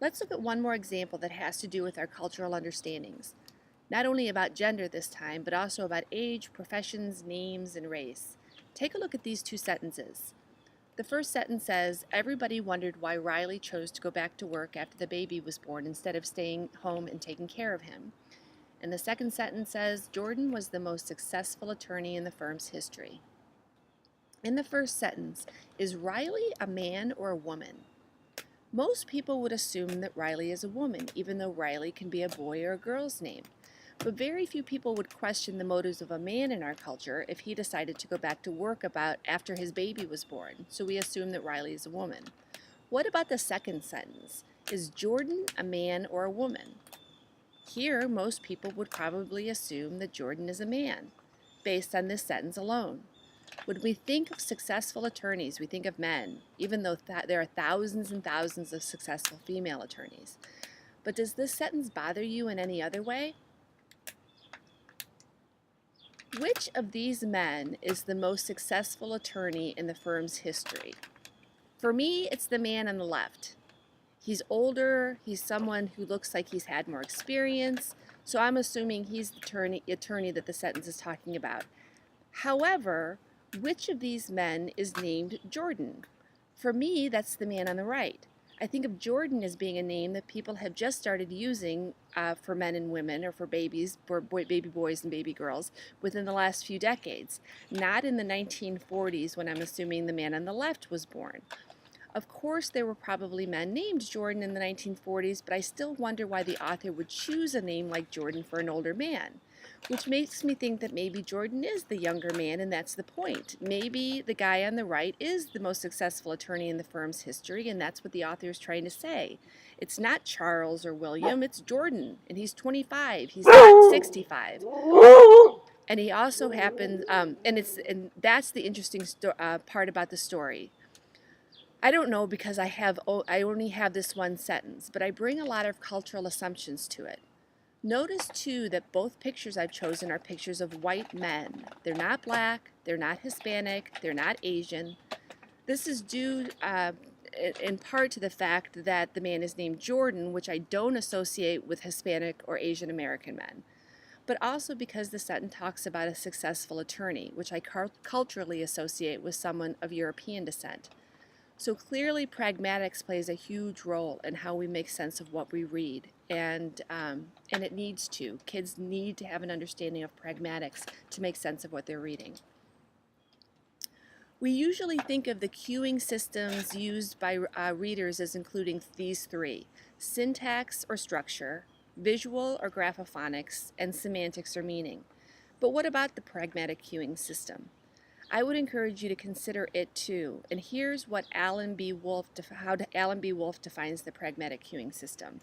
Let's look at one more example that has to do with our cultural understandings. Not only about gender this time, but also about age, professions, names, and race. Take a look at these two sentences. The first sentence says, everybody wondered why Riley chose to go back to work after the baby was born instead of staying home and taking care of him. And the second sentence says, Jordan was the most successful attorney in the firm's history. In the first sentence, is Riley a man or a woman? Most people would assume that Riley is a woman, even though Riley can be a boy or a girl's name. But very few people would question the motives of a man in our culture if he decided to go back to work after his baby was born, so we assume that Riley is a woman. What about the second sentence? Is Jordan a man or a woman? Here, most people would probably assume that Jordan is a man, based on this sentence alone. When we think of successful attorneys, we think of men, even though there are thousands and thousands of successful female attorneys. But does this sentence bother you in any other way? Which of these men is the most successful attorney in the firm's history? For me, it's the man on the left. He's older, he's someone who looks like he's had more experience, so I'm assuming he's the attorney that the sentence is talking about. However, which of these men is named Jordan? For me, that's the man on the right. I think of Jordan as being a name that people have just started using for men and women, or for babies, for baby boys and baby girls, within the last few decades, not in the 1940s when I'm assuming the man on the left was born. Of course, there were probably men named Jordan in the 1940s, but I still wonder why the author would choose a name like Jordan for an older man, which makes me think that maybe Jordan is the younger man, and that's the point. Maybe the guy on the right is the most successful attorney in the firm's history, and that's what the author is trying to say. It's not Charles or William, it's Jordan, and he's 25, he's not 65. And he also happens, and that's the interesting part about the story. I don't know because I only have this one sentence, but I bring a lot of cultural assumptions to it. Notice too that both pictures I've chosen are pictures of white men. They're not black, they're not Hispanic, they're not Asian. This is due in part to the fact that the man is named Jordan, which I don't associate with Hispanic or Asian American men, but also because the sentence talks about a successful attorney, which I culturally associate with someone of European descent. So clearly pragmatics plays a huge role in how we make sense of what we read, and it needs to. Kids need to have an understanding of pragmatics to make sense of what they're reading. We usually think of the cueing systems used by readers as including these three: syntax or structure, visual or graphophonics, and semantics or meaning. But what about the pragmatic cueing system? I would encourage you to consider it too. And here's what how Alan B. Wolfe defines the pragmatic cueing system.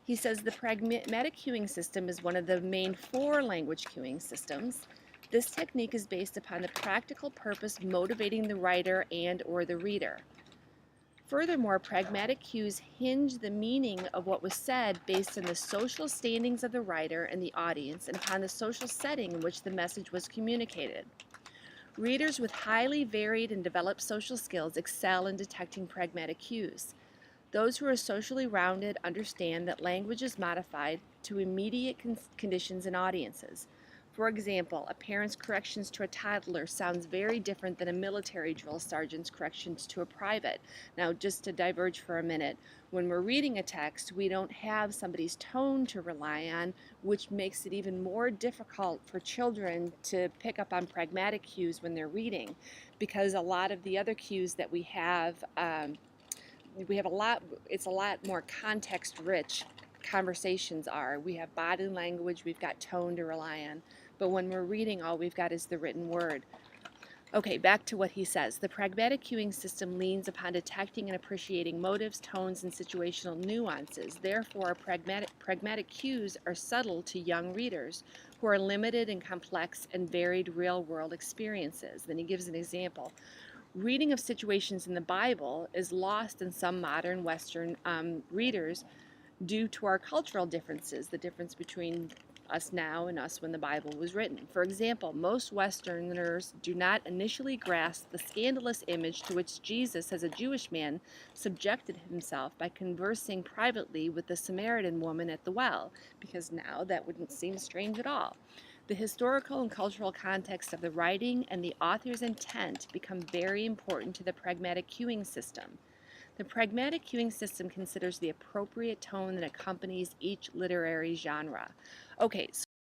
He says the pragmatic cueing system is one of the main 4 language cueing systems. This technique is based upon the practical purpose motivating the writer and or the reader. Furthermore, pragmatic cues hinge the meaning of what was said based on the social standings of the writer and the audience and upon the social setting in which the message was communicated. Readers with highly varied and developed social skills excel in detecting pragmatic cues. Those who are socially rounded understand that language is modified to immediate conditions and audiences. For example, a parent's corrections to a toddler sounds very different than a military drill sergeant's corrections to a private. Now, just to diverge for a minute, when we're reading a text, we don't have somebody's tone to rely on, which makes it even more difficult for children to pick up on pragmatic cues when they're reading, because a lot of the other cues that we have it's a lot more context-rich. Conversations are. We have body language, we've got tone to rely on, but when we're reading, all we've got is the written word. Okay, back to what he says. The pragmatic cueing system leans upon detecting and appreciating motives, tones, and situational nuances. Therefore, pragmatic cues are subtle to young readers who are limited in complex and varied real-world experiences. Then he gives an example. Reading of situations in the Bible is lost in some modern Western readers due to our cultural differences, the difference between us now and us when the Bible was written. For example, most Westerners do not initially grasp the scandalous image to which Jesus, as a Jewish man, subjected himself by conversing privately with the Samaritan woman at the well, because now that wouldn't seem strange at all. The historical and cultural context of the writing and the author's intent become very important to the pragmatic cueing system. The pragmatic cueing system considers the appropriate tone that accompanies each literary genre. Okay,